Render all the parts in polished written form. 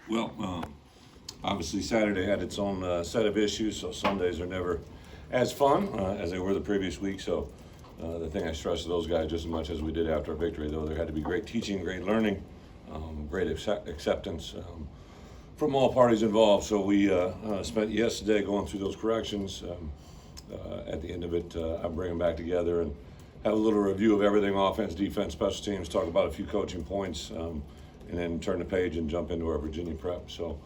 Well, obviously Saturday had its own set of issues, so Sundays are never as fun as they were the previous week. So the thing I stressed to those guys just as much as we did after our victory, though, there had to be great teaching, great learning, great acceptance from all parties involved. So we spent yesterday going through those corrections. At the end of it, I bring them back together and have a little review of everything: offense, defense, special teams. Talk about a few coaching points, and then turn the page and jump into our Virginia prep. So,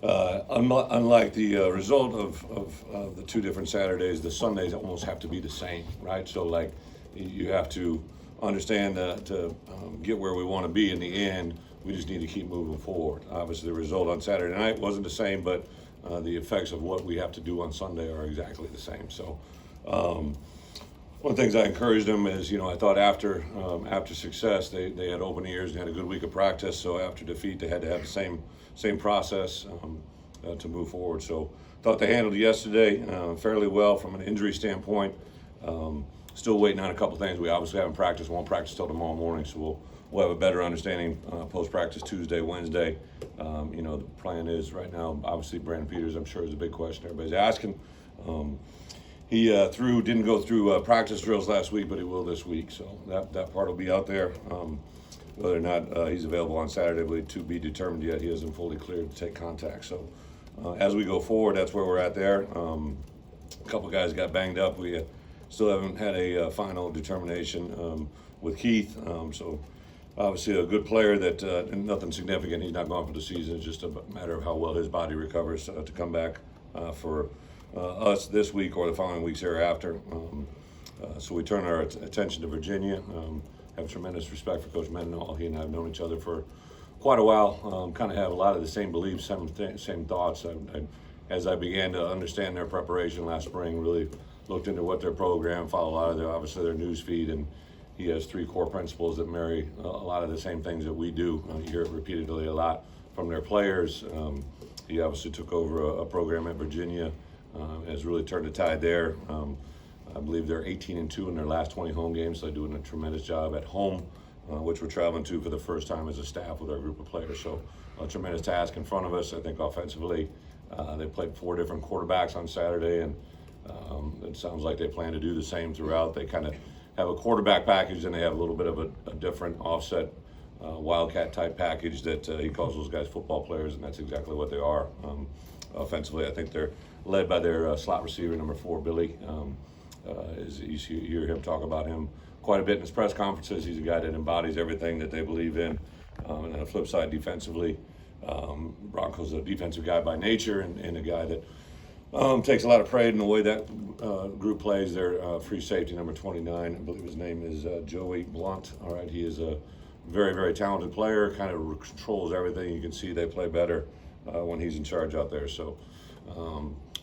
unlike the result of the two different Saturdays, the Sundays almost have to be the same, right? So, like, you have to understand to get where we want to be in the end. We just need to keep moving forward. Obviously, the result on Saturday night wasn't the same, but the effects of what we have to do on Sunday are exactly the same. So, one of the things I encouraged them is, I thought after success, they had open ears and had a good week of practice. So after defeat, they had to have the same process to move forward. So thought they handled it yesterday fairly well from an injury standpoint. Still waiting on a couple things. We obviously haven't practiced, won't practice till tomorrow morning, so we'll have a better understanding post-practice Tuesday, Wednesday. The plan is right now, obviously Brandon Peters, I'm sure, is a big question everybody's asking. He didn't go through practice drills last week, but he will this week, so that part will be out there. Whether or not he's available on Saturday will to be determined yet. He isn't fully cleared to take contact. So as we go forward, that's where we're at there. A couple guys got banged up. We still haven't had a final determination with Keith. So obviously a good player that nothing significant. He's not gone for the season. It's just a matter of how well his body recovers to come back for us this week or the following weeks thereafter. So we turn our attention to Virginia. Have tremendous respect for Coach Mendenhall. He and I have known each other for quite a while. Kind of have a lot of the same beliefs, same thoughts. As I began to understand their preparation last spring, really looked into what their program, followed a lot of their news feed, and he has three core principles that marry a lot of the same things that we do. You hear it repeatedly a lot from their players. He obviously took over a program at Virginia. Has really turned the tide there. I believe they're 18-2 in their last 20 home games, so they're doing a tremendous job at home, which we're traveling to for the first time as a staff with our group of players. So a tremendous task in front of us. I think offensively, they played 4 different quarterbacks on Saturday, and it sounds like they plan to do the same throughout. They kind of have a quarterback package, and they have a little bit of a different offset Wildcat type package that he calls those guys football players, and that's exactly what they are. Offensively, I think they're led by their slot receiver, number 4, Billy. As you hear him talk about him quite a bit in his press conferences. He's a guy that embodies everything that they believe in. And on the flip side, defensively, Bronco's a defensive guy by nature and a guy that takes a lot of pride in the way that group plays. Their free safety, number 29, I believe his name is Joey Blunt. All right, he is a very, very talented player, kind of controls everything. You can see they play better when he's in charge out there. So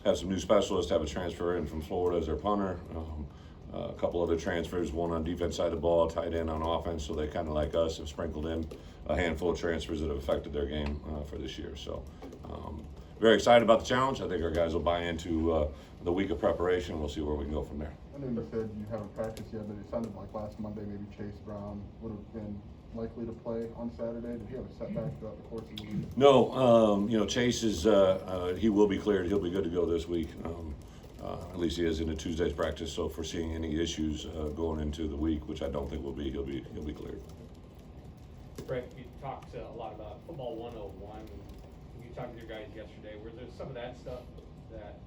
have some new specialists, have a transfer in from Florida as their punter, a couple other transfers, one on defense side of the ball, tight end on offense. So they kind of, like us, have sprinkled in a handful of transfers that have affected their game for this year. So very excited about the challenge. I think our guys will buy into the week of preparation. We'll see where we can go from there. I know you said you haven't practiced yet, but it sounded like last Monday maybe Chase Brown would have been likely to play on Saturday. Did he have a setback throughout the course of the week? No, Chase is he will be cleared. He'll be good to go this week. At least he is into Tuesday's practice. So foreseeing any issues going into the week, which I don't think will be, he'll be cleared. Bret, you talked a lot about football 101. You talked to your guys yesterday. Was there some of that stuff that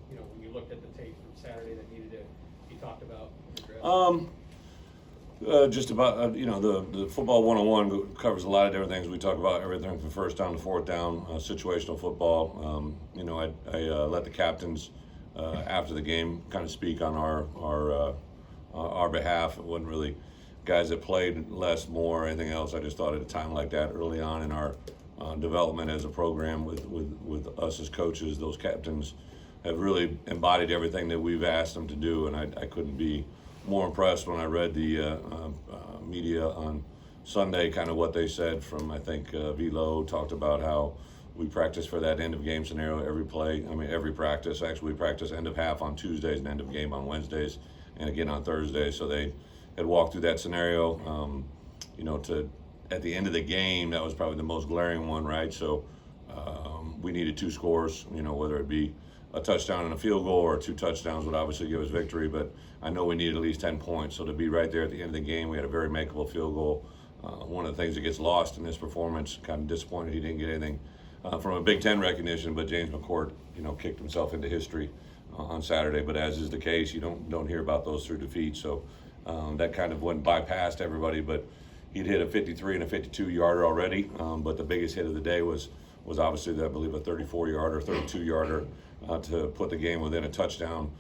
when you looked at the tape from Saturday that needed to be talked about? Just about, the football 101 covers a lot of different things. We talk about everything from first down to fourth down, situational football. I let the captains after the game kind of speak on our behalf. It wasn't really guys that played less, more, anything else. I just thought at a time like that, early on in our development as a program with us as coaches, those captains have really embodied everything that we've asked them to do, and I couldn't be more impressed when I read the media on Sunday, kind of what they said from, I think, Velo talked about how we practice for that end of game scenario every play. I mean, every practice. Actually, we practice end of half on Tuesdays and end of game on Wednesdays and again on Thursdays. So they had walked through that scenario, to at the end of the game, that was probably the most glaring one, right? So we needed 2 scores, whether it be a touchdown and a field goal or 2 touchdowns would obviously give us victory, but I know we needed at least 10 points. So to be right there at the end of the game, we had a very makeable field goal. One of the things that gets lost in this performance, kind of disappointed he didn't get anything from a Big Ten recognition, but James McCourt, kicked himself into history on Saturday. But as is the case, you don't hear about those through defeat. So that kind of went bypassed everybody, but he'd hit a 53 and a 52-yarder already. But the biggest hit of the day was obviously, I believe, a 34-yarder, 32-yarder to put the game within a touchdown.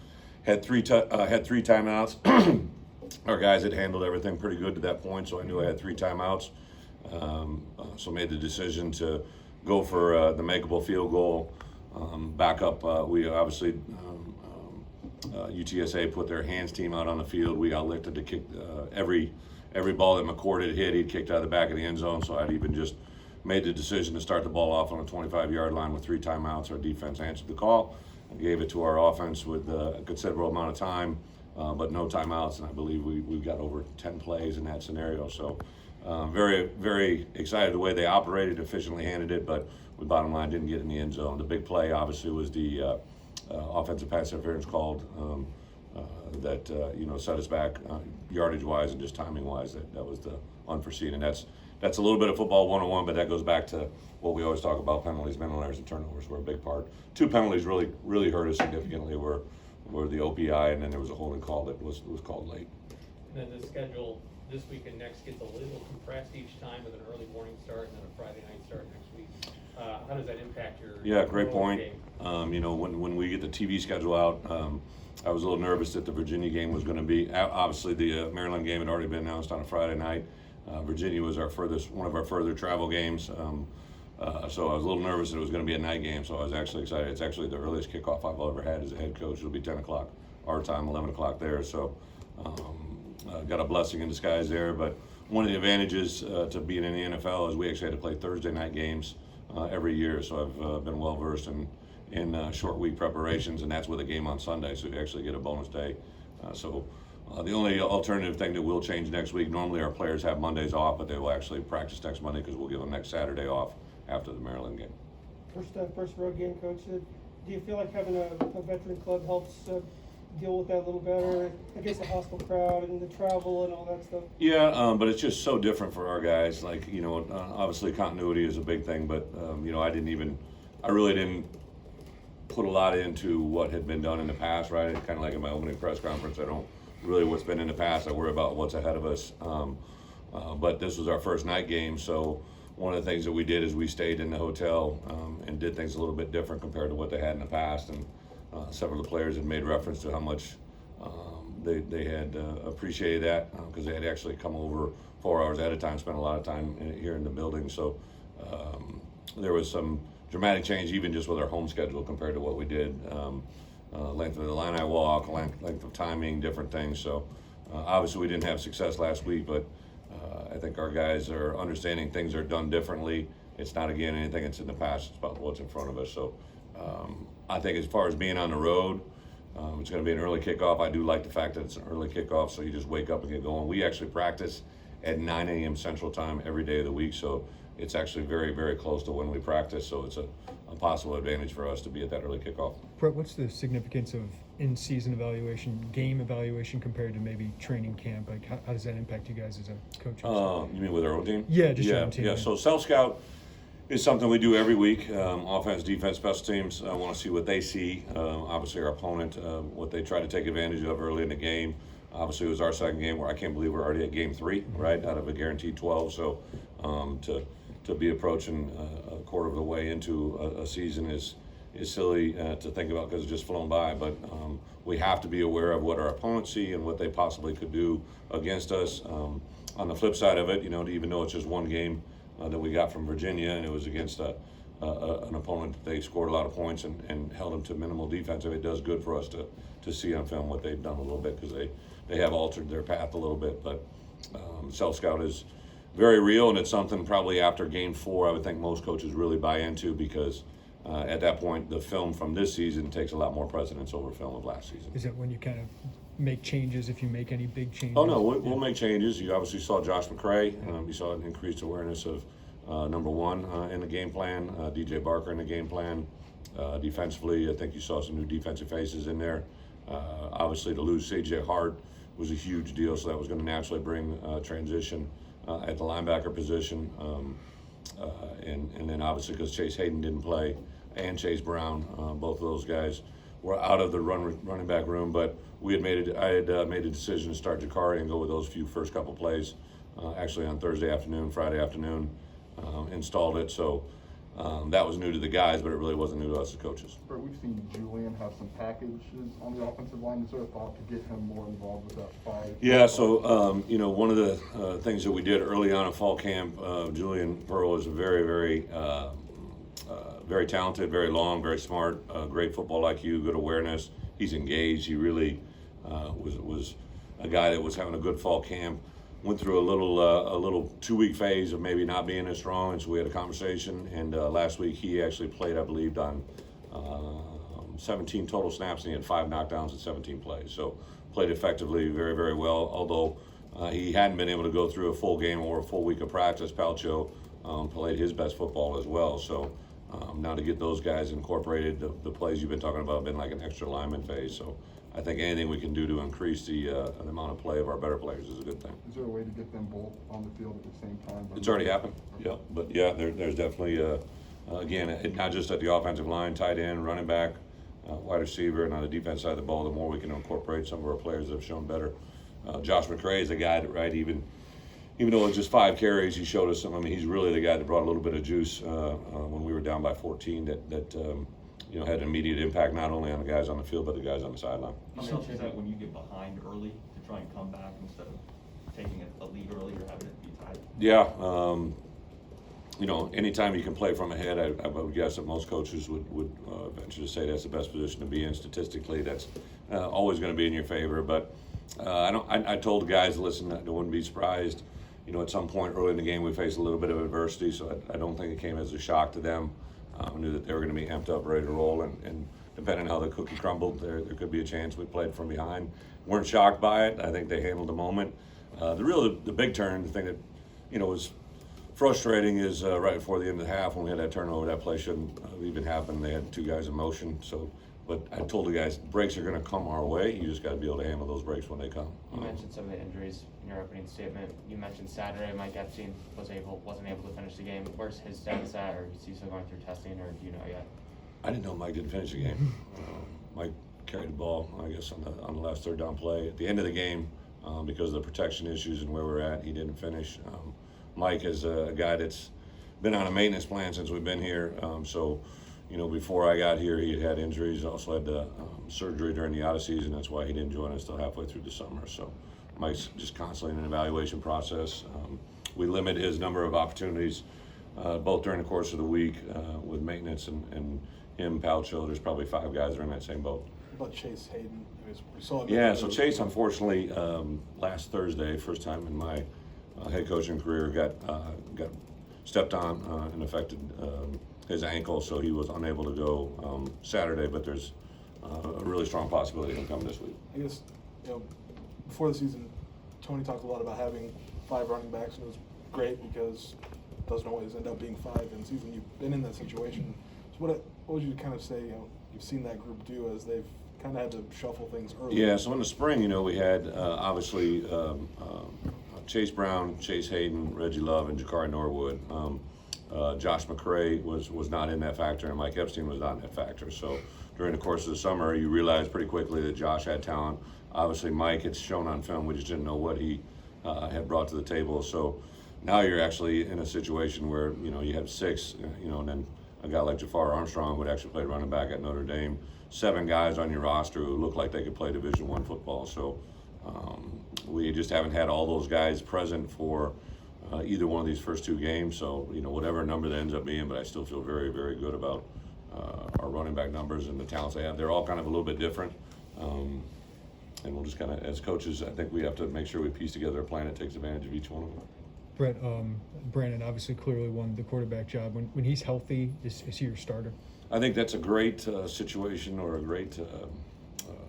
Had three timeouts. Our guys had handled everything pretty good to that point, so I knew I had 3 timeouts. So made the decision to go for the makeable field goal. Back up, we obviously, UTSA put their hands team out on the field. We got elected to kick every ball that McCourt had hit, he'd kicked out of the back of the end zone, so I'd even just made the decision to start the ball off on a 25-yard line with 3 timeouts. Our defense answered the call and gave it to our offense with a considerable amount of time, but no timeouts, and I believe we got over 10 plays in that scenario. So very, very excited the way they operated, efficiently handled it, but we bottom line didn't get in the end zone. The big play obviously was the offensive pass interference called that set us back yardage-wise and just timing-wise. That was the unforeseen, and that's a little bit of football 101, but that goes back to what we always talk about: penalties, mental errors, and turnovers were a big part. 2 penalties really hurt us significantly were the OPI, and then there was a holding call that was called late. And then the schedule this week and next gets a little compressed each time with an early morning start and then a Friday night start next week. How does that impact your Great point. game? When we get the TV schedule out, I was a little nervous that the Virginia game was going to be. Obviously, the Maryland game had already been announced on a Friday night. Virginia was one of our further travel games. So I was a little nervous that it was going to be a night game. So I was actually excited. It's actually the earliest kickoff I've ever had as a head coach. It'll be 10 o'clock our time, 11 o'clock there. So got a blessing in disguise there. But one of the advantages to being in the NFL is we actually had to play Thursday night games every year. So I've been well versed in short week preparations, and that's with a game on Sunday. So you actually get a bonus day. The only alternative thing that will change next week, normally our players have Mondays off, but they will actually practice next Monday because we'll give them next Saturday off after the Maryland game. First road game, Coach. Do you feel like having a veteran club helps deal with that a little better? I guess the hostile crowd and the travel and all that stuff. Yeah, but it's just so different for our guys. Like, obviously continuity is a big thing, but I really didn't put a lot into what had been done in the past, right? It's kind of like in my opening press conference, I don't really what's been in the past. I worry about what's ahead of us. But this was our first night game, so one of the things that we did is we stayed in the hotel and did things a little bit different compared to what they had in the past. And several of the players had made reference to how much they had appreciated that because they had actually come over 4 hours ahead of time, spent a lot of time here in the building. So there was some dramatic change even just with our home schedule compared to what we did. Length of the line I walk, length of timing, different things. So obviously we didn't have success last week, but I think our guys are understanding things are done differently. It's not, again, anything that's in the past. It's about what's in front of us. So I think as far as being on the road, it's going to be an early kickoff. I do like the fact that it's an early kickoff, so you just wake up and get going. We actually practice at 9 a.m. Central Time every day of the week, so it's actually very, very close to when we practice. So it's a possible advantage for us to be at that early kickoff. Brett, what's the significance of in-season evaluation, game evaluation compared to maybe training camp? Like, how does that impact you guys as a coach? You mean with our own team? Yeah, just your own team. Yeah, so self-scout is something we do every week. Offense, defense, special teams. I want to see what they see. Obviously, our opponent, what they try to take advantage of early in the game. Obviously, it was our second game where I can't believe we're already at game 3, right, out of a guaranteed 12. So to be approaching a quarter of the way into a season is silly to think about because it's just flown by. But we have to be aware of what our opponents see and what they possibly could do against us. On the flip side of it, even though it's just one game that we got from Virginia, and it was against an opponent that they scored a lot of points and held them to minimal defensive, it does good for us to see on film what they've done a little bit because they have altered their path a little bit. But self-scout is very real, and it's something probably after game 4 I would think most coaches really buy into because at that point the film from this season takes a lot more precedence over film of last season. Is that when you kind of make changes if you make any big changes? Oh, no, we'll make changes. You obviously saw Josh McCray. You saw an increased awareness of number one in the game plan, DJ Barker in the game plan. Defensively, I think you saw some new defensive faces in there. Obviously, to lose C.J. Hart was a huge deal, so that was going to naturally bring transition at the linebacker position. And then obviously because Chase Hayden didn't play and Chase Brown, both of those guys were out of the running back room. But I had made a decision to start Jakari and go with those first couple plays. Actually on Thursday afternoon, Friday afternoon, installed it. So that was new to the guys, but it really wasn't new to us as coaches. Bert, we've seen Julian have some packages on the offensive line. Is there a thought to get him more involved with that five? Yeah, so one of the things that we did early on in fall camp, Julian Pearl is a very talented, very long, very smart, great football IQ, good awareness. He's engaged. He really was a guy that was having a good fall camp. Went through a little 2-week phase of maybe not being as strong, and so we had a conversation. And last week he actually played, I believe, on 17 total snaps, and he had 5 knockdowns in 17 plays. So played effectively, very well. Although he hadn't been able to go through a full game or a full week of practice, Palcho played his best football as well. So now to get those guys incorporated, the plays you've been talking about have been like an extra lineman phase. So I think anything we can do to increase the amount of play of our better players is a good thing. Is there a way to get them both on the field at the same time? It's already happened. Yeah, but yeah, there's definitely again, not just at the offensive line, tight end, running back, wide receiver, and on the defense side of the ball. The more we can incorporate some of our players that have shown better. Josh McCray is a guy that even though it's just 5 carries, he showed us some. I mean, he's really the guy that brought a little bit of juice when we were down by 14. That had an immediate impact not only on the guys on the field but the guys on the sideline. How much is that when you get behind early to try and come back instead of taking a lead early or having it be tied? Yeah, anytime you can play from ahead, I would guess that most coaches would venture to say that's the best position to be in. Statistically, that's always going to be in your favor. But I told the guys, listen, I wouldn't be surprised. At some point early in the game, we faced a little bit of adversity, so I don't think it came as a shock to them. I knew that they were going to be amped up, ready to roll, and depending on how the cookie crumbled, there could be a chance we played from behind. Weren't shocked by it. I think they handled the moment. The big turn, the thing that was frustrating is right before the end of the half when we had that turnover. That play shouldn't have even happened. They had 2 guys in motion. But I told the guys, breaks are going to come our way. You just got to be able to handle those breaks when they come. You mentioned some of the injuries in your opening statement. You mentioned Saturday Mike Epstein wasn't able to finish the game. Where's his status at, or is he still going through testing, or do you know yet? I didn't know Mike didn't finish the game. Mike carried the ball, I guess, on the last third down play. At the end of the game, because of the protection issues and where we're at, he didn't finish. Mike is a guy that's been on a maintenance plan since we've been here. Before I got here, he had injuries. Also had surgery during the out of season. That's why he didn't join us till halfway through the summer. So Mike's just constantly in an evaluation process. We limit his number of opportunities both during the course of the week with maintenance and him, Palcho. There's probably 5 guys that are in that same boat. What about Chase Hayden? We saw Yeah, so Chase, unfortunately, last Thursday, first time in my head coaching career, got stepped on and affected his ankle, so he was unable to go Saturday, but there's a really strong possibility he'll come this week. I guess, before the season, Tony talked a lot about having 5 running backs, and it was great because it doesn't always end up being 5 in the season. You've been in that situation. So what would you kind of say, you've seen that group do as they've kind of had to shuffle things early? Yeah, so in the spring, we had obviously Chase Brown, Chase Hayden, Reggie Love, and Jakari Norwood. Josh McCray was not in that factor, and Mike Epstein was not in that factor. So during the course of the summer, you realized pretty quickly that Josh had talent. Obviously, Mike, it's shown on film. We just didn't know what he had brought to the table. So now you're actually in a situation where, you have 6, and then a guy like Jafar Armstrong would actually play running back at Notre Dame. 7 guys on your roster who look like they could play Division I football. So we just haven't had all those guys present for either one of these first 2 games. So, whatever number that ends up being, but I still feel very, very good about our running back numbers and the talents they have. They're all kind of a little bit different. And we'll just kind of, as coaches, I think we have to make sure we piece together a plan that takes advantage of each one of them. Brett, Brandon obviously clearly won the quarterback job. When he's healthy, is he your starter? I think that's a great situation or a great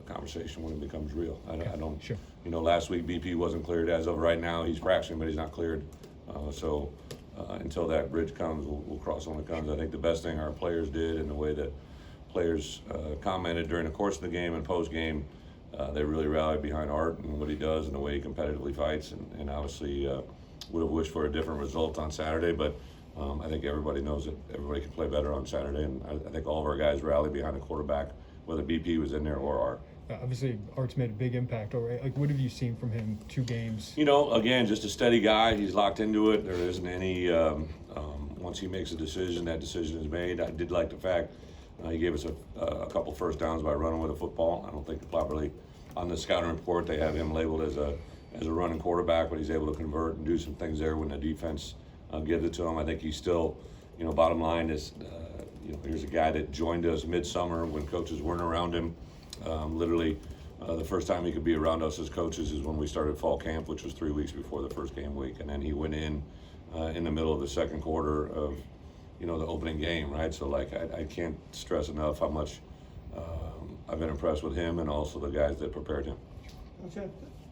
conversation when it becomes real. I don't. Sure. You know, last week BP wasn't cleared. As of right now, he's practicing, but he's not cleared. So until that bridge comes, we'll cross when it comes. I think the best thing our players did, and the way that players commented during the course of the game and post game, they really rallied behind Art and what he does and the way he competitively fights. And obviously, would have wished for a different result on Saturday, but I think everybody knows that everybody can play better on Saturday, and I think all of our guys rallied behind the quarterback, whether BP was in there or Art. Obviously, Art's made a big impact already. Like, what have you seen from him? 2 games. You know, again, just a steady guy. He's locked into it. There isn't any, once he makes a decision, that decision is made. I did like the fact he gave us a couple first downs by running with a football. I don't think properly on the scouting report they have him labeled as a running quarterback, but he's able to convert and do some things there when the defense gives it to him. I think he's still, you know, bottom line is, you know, here's a guy that joined us midsummer when coaches weren't around him. Literally, the first time he could be around us as coaches is when we started fall camp, which was 3 weeks before the first game week, and then he went in the middle of the second quarter of, you know, the opening game, right? So like I can't stress enough how much I've been impressed with him and also the guys that prepared him. That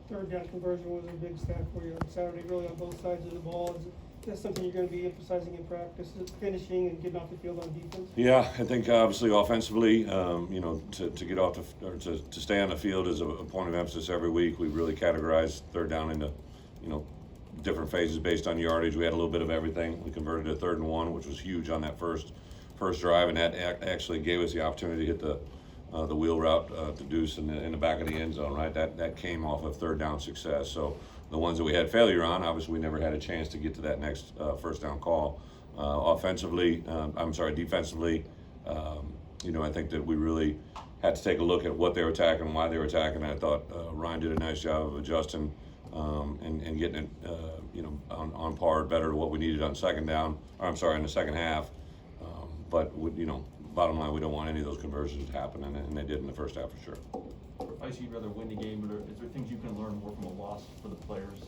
third down conversion was a big stat for you on Saturday, really on both sides of the ball. Is that something you're going to be emphasizing in practice, finishing and getting off the field on defense? Yeah, I think obviously offensively, you know, to get off or to stay on the field is a point of emphasis every week. We really categorize third down into, you know, different phases based on yardage. We had a little bit of everything. We converted to 3rd and 1, which was huge on that first drive, and that actually gave us the opportunity to hit the wheel route to Deuce in the back of the end zone, right? That came off of third down success. So the ones that we had failure on, obviously we never had a chance to get to that next first down call. Defensively, you know, I think that we really had to take a look at what they were attacking, why they were attacking. I thought Ryan did a nice job of adjusting and getting it, you know, on par better to what we needed on second down. In the second half. But you know, bottom line, we don't want any of those conversions to happen, and they did in the first half for sure. Obviously, you'd rather win the game, but is there things you can learn more from a loss for the players?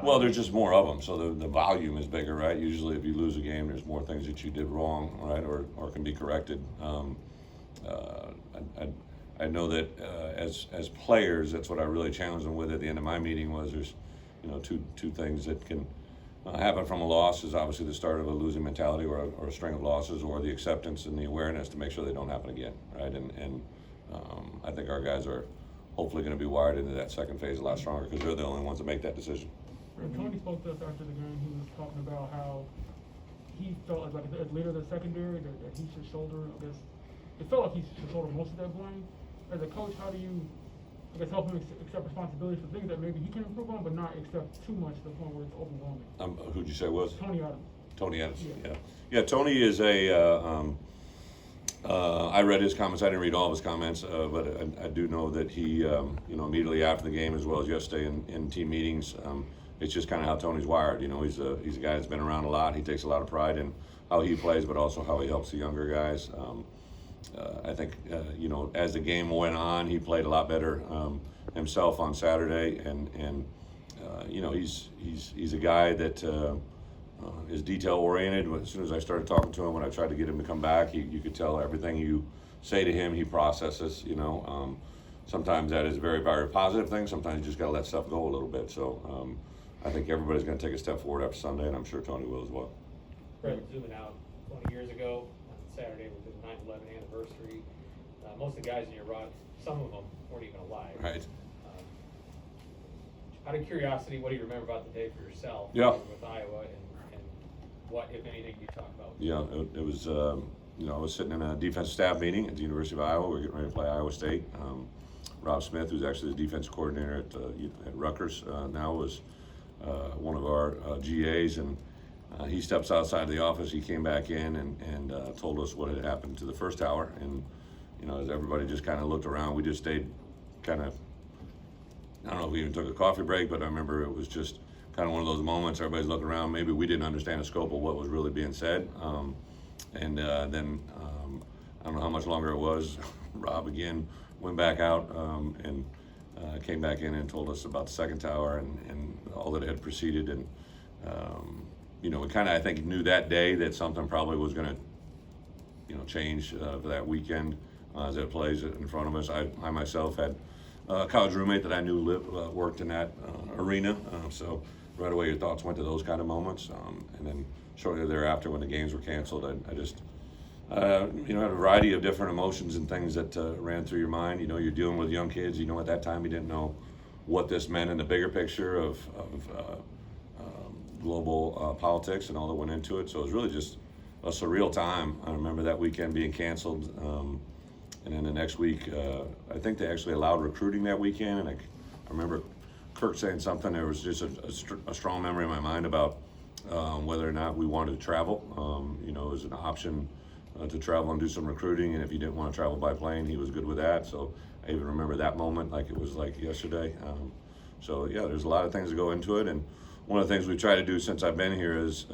Well, there's just more of them, so the volume is bigger, right? Usually, if you lose a game, there's more things that you did wrong, right, or can be corrected. I know that as players, that's what I really challenged them with at the end of my meeting was there's, you know, two things that can happen from a loss is obviously the start of a losing mentality or a string of losses, or the acceptance and the awareness to make sure they don't happen again, right? And I think our guys are hopefully going to be wired into that second phase a lot stronger because they're the only ones that make that decision. When Tony spoke to us after the game, he was talking about how he felt like as leader of the secondary that he should shoulder, I guess, it felt like he should shoulder most of that blame. As a coach, how do you, I guess, help him accept responsibility for things that maybe he can improve on, but not accept too much to the point where it's overwhelming? Who'd you say was? Tony Adams. Tony Adams, yeah. Tony is I read his comments. I didn't read all of his comments, but I do know that he, you know, immediately after the game, as well as yesterday in team meetings, it's just kind of how Tony's wired. You know, he's a guy that's been around a lot. He takes a lot of pride in how he plays, but also how he helps the younger guys. I think, you know, as the game went on, he played a lot better himself on Saturday, and you know, he's a guy that is detail oriented. As soon as I started talking to him, when I tried to get him to come back, you could tell everything you say to him, he processes. You know, sometimes that is a very, very positive thing. Sometimes you just got to let stuff go a little bit. So I think everybody's going to take a step forward after Sunday, and I'm sure Tony will as well. Brett, zooming out 20 years ago, on Saturday was the 9/11 anniversary. Most of the guys in your rod, some of them weren't even alive. Right. Out of curiosity, what do you remember about the day for yourself? Yeah. With Iowa, and what, if anything, you talk about? Yeah, it was, you know, I was sitting in a defensive staff meeting at the University of Iowa. We were getting ready to play Iowa State. Rob Smith, who's actually the defense coordinator at Rutgers now, was one of our GAs, and he steps outside the office. He came back in and told us what had happened to the first hour. And, you know, as everybody just kind of looked around, we just stayed kind of, I don't know if we even took a coffee break, but I remember it was just kind of one of those moments, everybody's looking around. Maybe we didn't understand the scope of what was really being said. Then I don't know how much longer it was. Rob again went back out and came back in and told us about the second tower and all that had preceded. And, you know, we kind of, I think, knew that day that something probably was going to, you know, change for that weekend. as it plays in front of us. I myself had a college roommate that I knew worked in that arena, so right away your thoughts went to those kind of moments. And then shortly thereafter, when the games were canceled, I just had a variety of different emotions and things that ran through your mind. You're dealing with young kids. At that time you didn't know what this meant in the bigger picture of global politics and all that went into it. So it was really just a surreal time. I remember that weekend being canceled, and then the next week, I think they actually allowed recruiting that weekend. And I remember Kirk saying something. There was just a strong memory in my mind about whether or not we wanted to travel. It was an option to travel and do some recruiting, and if you didn't want to travel by plane, he was good with that. So I even remember that moment like it was like yesterday. So yeah, there's a lot of things that go into it, and one of the things we try to do since I've been here is,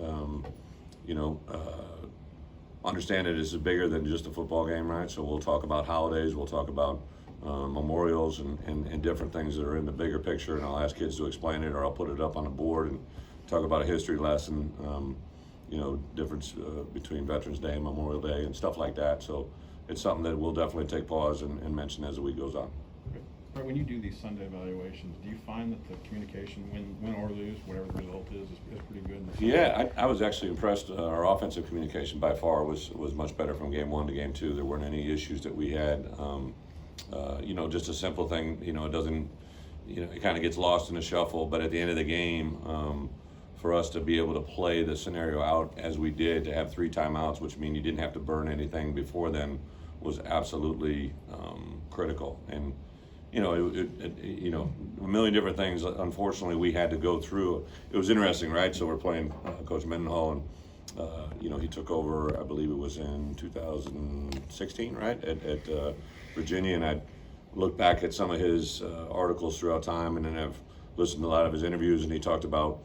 understand it is bigger than just a football game, right? So we'll talk about holidays, we'll talk about memorials and different things that are in the bigger picture, and I'll ask kids to explain it, or I'll put it up on the board and talk about a history lesson, difference between Veterans Day and Memorial Day and stuff like that. So it's something that we'll definitely take pause and mention as the week goes on. Okay. But when you do these Sunday evaluations, do you find that the communication, win or lose, whatever the result is pretty good? Yeah, I was actually impressed. Our offensive communication by far was much better from game 1 to game 2. There weren't any issues that we had. Just a simple thing, it doesn't, it kind of gets lost in the shuffle, but at the end of the game, for us to be able to play the scenario out as we did, to have 3 timeouts, which means you didn't have to burn anything before then, was absolutely critical. And a million different things. Unfortunately, we had to go through. It was interesting, right? So we're playing Coach Mendenhall, and he took over. I believe it was in 2016, right, at Virginia. And I looked back at some of his articles throughout time, and then I've listened to a lot of his interviews, and he talked about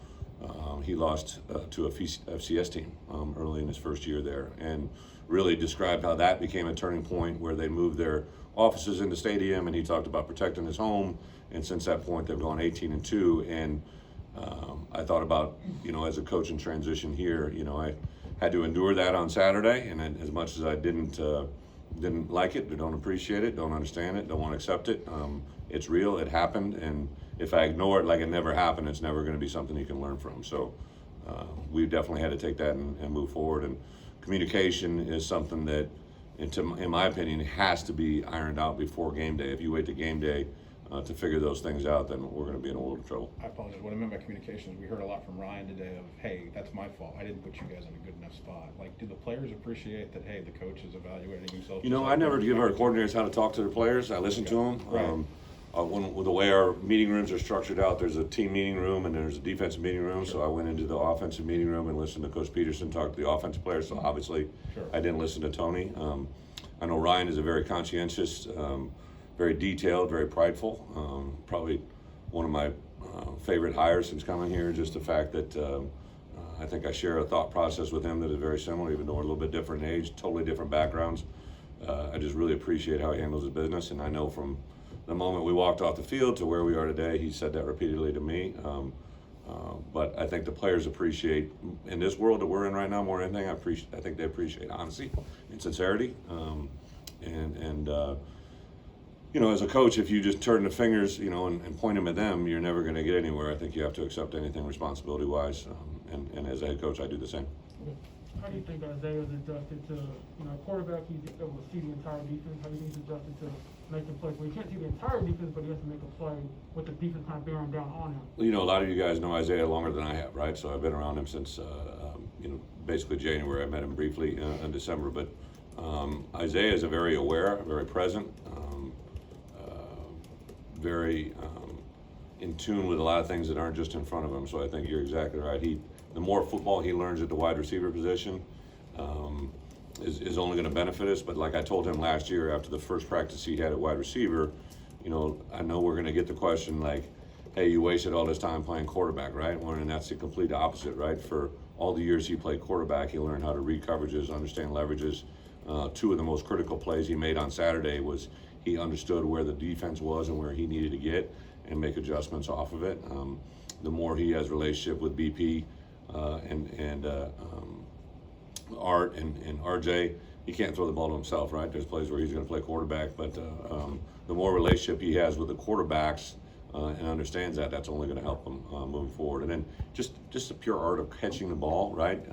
he lost to a FCS team early in his first year there, and really described how that became a turning point where they moved their offices in the stadium, and he talked about protecting his home. And since that point, they've gone 18-2. And I thought about, as a coach in transition here, I had to endure that on Saturday. And as much as I didn't like it, don't appreciate it, don't understand it, don't want to accept it, it's real, it happened. And if I ignore it like it never happened, it's never going to be something you can learn from. So we definitely had to take that and move forward. And communication is something that, in my opinion, has to be ironed out before game day. If you wait to game day to figure those things out, then we're going to be in a world of trouble. I apologize. What I meant by communication is we heard a lot from Ryan today of, hey, that's my fault. I didn't put you guys in a good enough spot. Like, do the players appreciate that, hey, the coach is evaluating himself? I never give our coordinators how to talk to their players. I listen to them. Right. With the way our meeting rooms are structured out, there's a team meeting room and there's a defensive meeting room. Sure. So I went into the offensive meeting room and listened to Coach Peterson talk to the offensive players. So obviously, Sure. I didn't listen to Tony. I know Ryan is a very conscientious, very detailed, very prideful. Probably one of my favorite hires since coming here. Just the fact that I think I share a thought process with him that is very similar, even though we're a little bit different in age, totally different backgrounds. I just really appreciate how he handles his business, and I know from the moment we walked off the field to where we are today, he said that repeatedly to me. But I think the players appreciate, in this world that we're in right now, more than anything, I think they appreciate honesty and sincerity. As a coach, if you just turn the fingers, and point them at them, you're never going to get anywhere. I think you have to accept anything responsibility-wise. And as a head coach, I do the same. How do you think Isaiah's adjusted to, quarterback, he's able to see the entire defense? How do you think he's adjusted to making plays? Well, he can't see the entire defense, but he has to make a play with the defense kind of bearing down on him. A lot of you guys know Isaiah longer than I have, right? So I've been around him since, basically January. I met him briefly in December. But Isaiah is a very aware, very present, very in tune with a lot of things that aren't just in front of him. So I think you're exactly right. The more football he learns at the wide receiver position is only going to benefit us. But like I told him last year after the first practice he had at wide receiver, I know we're going to get the question like, hey, you wasted all this time playing quarterback, right? And that's the complete opposite, right? For all the years he played quarterback, he learned how to read coverages, understand leverages. 2 of the most critical plays he made on Saturday was he understood where the defense was and where he needed to get and make adjustments off of it. The more he has relationship with BP, and Art and RJ, he can't throw the ball to himself, right? There's plays where he's going to play quarterback, but the more relationship he has with the quarterbacks and understands that, that's only going to help him moving forward. And then just the pure art of catching the ball, right?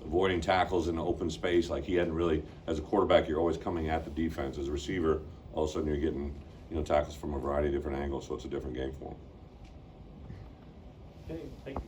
Avoiding tackles in the open space. Like he hadn't really, as a quarterback, you're always coming at the defense. As a receiver, all of a sudden you're getting, tackles from a variety of different angles, so it's a different game for him. Okay, thank you.